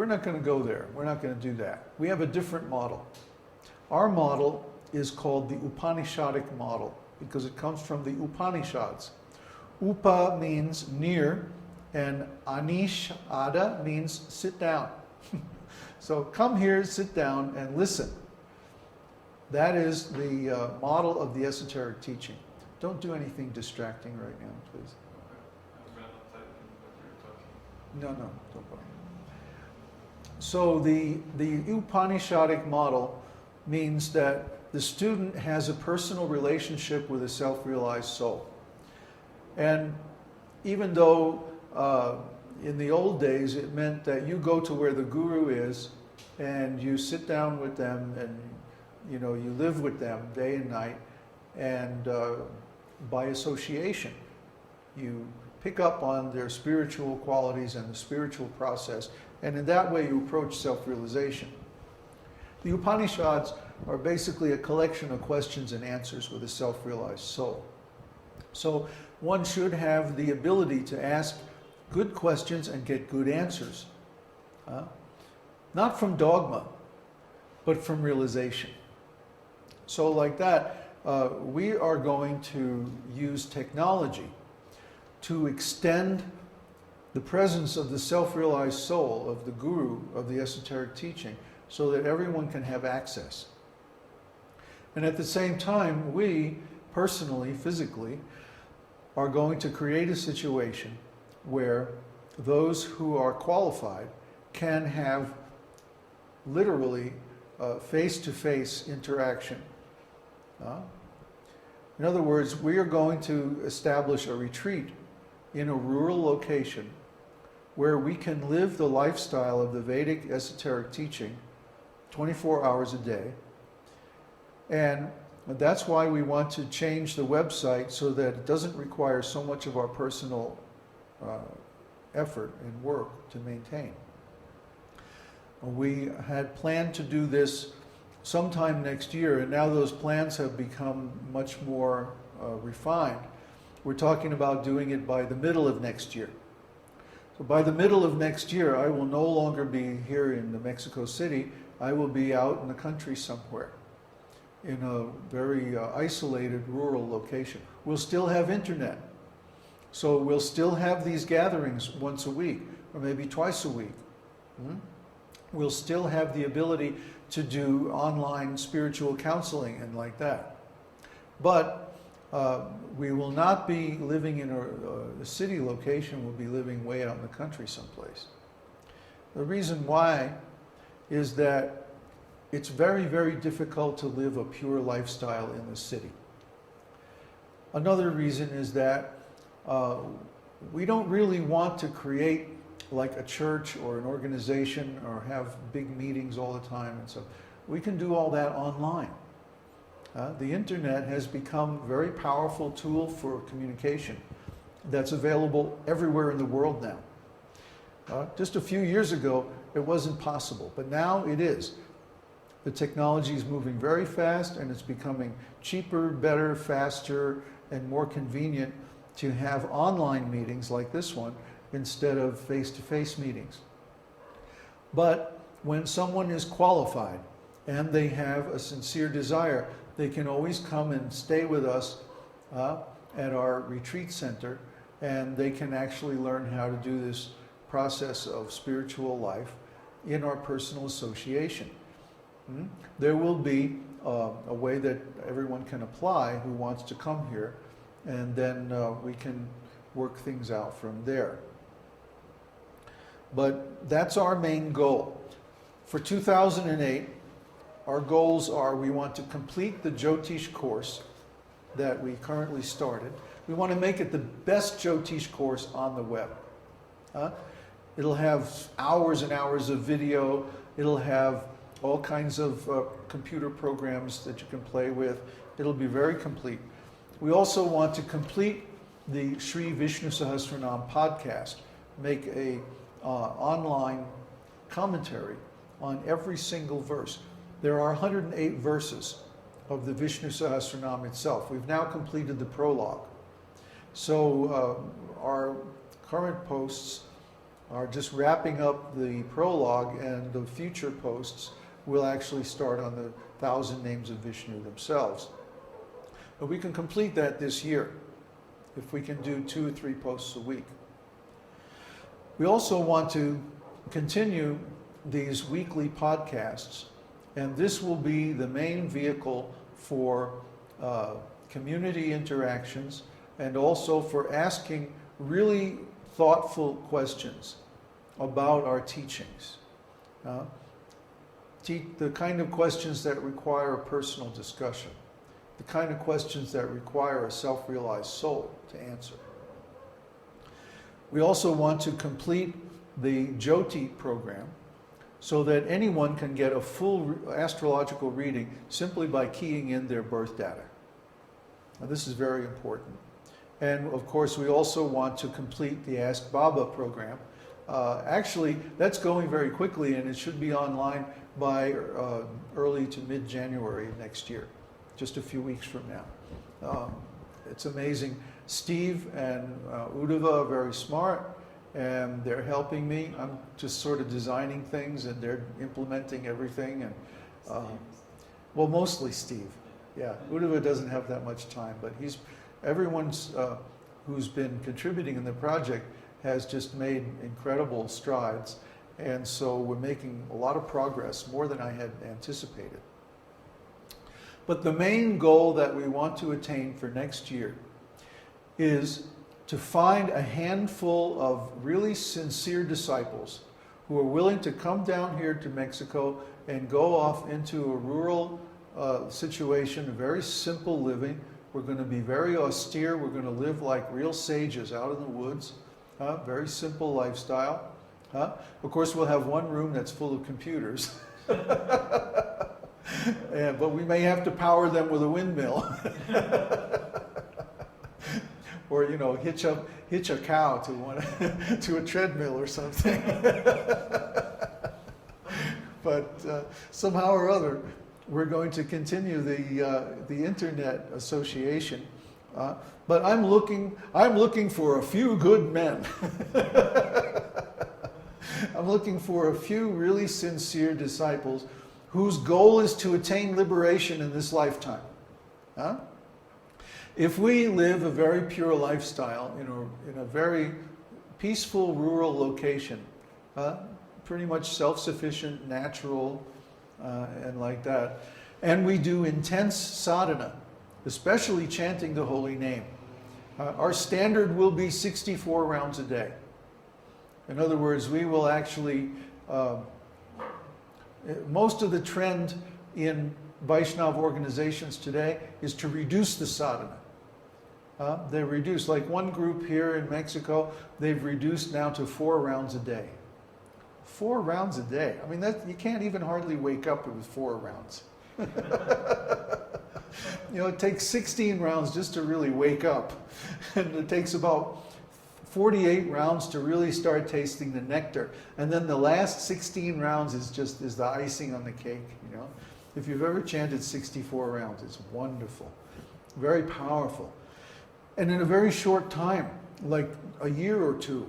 we're not going to go there. We're not going to do that. We have a different model. Our model is called the Upanishadic model because it comes from the Upanishads. Upa means near, and Anishada means sit down. So come here, sit down, and listen. That is the model of the esoteric teaching. Don't do anything distracting right now, please. No, don't bother. So the Upanishadic model means that the student has a personal relationship with a self-realized soul. And even though in the old days it meant that you go to where the guru is and you sit down with them and you live with them day and night, and by association you pick up on their spiritual qualities and the spiritual process, and in that way you approach self-realization. The Upanishads are basically a collection of questions and answers with a self-realized soul. So one should have the ability to ask good questions and get good answers. Not from dogma, but from realization. So like that, we are going to use technology to extend the presence of the self-realized soul of the guru of the esoteric teaching so that everyone can have access. And at the same time, we personally, physically, are going to create a situation where those who are qualified can have literally face-to-face interaction. In other words, we are going to establish a retreat in a rural location where we can live the lifestyle of the Vedic esoteric teaching 24 hours a day. And that's why we want to change the website so that it doesn't require so much of our personal effort and work to maintain. We had planned to do this sometime next year, and now those plans have become much more refined. We're talking about doing it by the middle of next year. So by the middle of next year, I will no longer be here in Mexico City. I will be out in the country somewhere, in a very isolated rural location. We'll still have internet. So we'll still have these gatherings once a week, or maybe twice a week. We'll still have the ability to do online spiritual counseling and like that. But we will not be living in a city location. We'll be living way out in the country someplace. The reason why is that it's very, very difficult to live a pure lifestyle in the city. Another reason is that we don't really want to create like a church or an organization or have big meetings all the time, and so we can do all that online. The internet has become a very powerful tool for communication that's available everywhere in the world now. Just a few years ago, it wasn't possible, but now it is. The technology is moving very fast, and it's becoming cheaper, better, faster, and more convenient to have online meetings like this one instead of face-to-face meetings. But when someone is qualified and they have a sincere desire, they can always come and stay with us at our retreat center, and they can actually learn how to do this process of spiritual life in our personal association. There will be a way that everyone can apply who wants to come here, and then we can work things out from there. But that's our main goal. For 2008, our goals are we want to complete the Jyotish course that we currently started. We want to make it the best Jyotish course on the web. It'll have hours and hours of video. It'll have all kinds of computer programs that you can play with. It'll be very complete. We also want to complete the Sri Vishnu Sahasranam podcast, make a online commentary on every single verse. There are 108 verses of the Vishnu Sahasranam itself. We've now completed the prologue. So our current posts are just wrapping up the prologue, and the future posts will actually start on the 1,000 names of Vishnu themselves. But we can complete that this year if we can do 2 or 3 posts a week. We also want to continue these weekly podcasts, and this will be the main vehicle for community interactions and also for asking really thoughtful questions about our teachings. The kind of questions that require a personal discussion, the kind of questions that require a self-realized soul to answer. We also want to complete the Jyoti program so that anyone can get a full astrological reading simply by keying in their birth data. Now, this is very important. And of course, we also want to complete the Ask Baba program. Actually, that's going very quickly, and it should be online by early to mid-January next year, just a few weeks from now. It's amazing. Steve and Uddhava are very smart, and they're helping me. I'm just sort of designing things, and they're implementing everything. And well, mostly Steve. Yeah, Uddhava doesn't have that much time, but everyone's who's been contributing in the project has just made incredible strides, and so we're making a lot of progress, more than I had anticipated. But the main goal that we want to attain for next year is to find a handful of really sincere disciples who are willing to come down here to Mexico and go off into a rural situation, a very simple living. We're going to be very austere. We're going to live like real sages out in the woods. Very simple lifestyle. Of course, we'll have one room that's full of computers. But we may have to power them with a windmill. Or, you know, hitch a cow to a treadmill or something. But somehow or other, we're going to continue the Internet Association. But I'm looking for a few good men. I'm looking for a few really sincere disciples whose goal is to attain liberation in this lifetime. If we live a very pure lifestyle in a very peaceful rural location, pretty much self-sufficient, natural, and like that, and we do intense sadhana, especially chanting the holy name, our standard will be 64 rounds a day. In other words, we will actually, most of the trend in Vaishnava organizations today is to reduce the sadhana. They reduce, like one group here in Mexico, they've reduced now to 4 rounds a day. 4 rounds a day. I mean, you can't even hardly wake up with 4 rounds. You know, it takes 16 rounds just to really wake up. And it takes about 48 rounds to really start tasting the nectar. And then the last 16 rounds is the icing on the cake, you know. If you've ever chanted 64 rounds, it's wonderful. Very powerful. And in a very short time, like a year or two,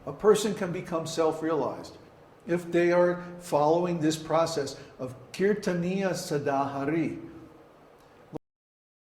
a person can become self-realized if they are following this process of Kirtaniya Sadahari,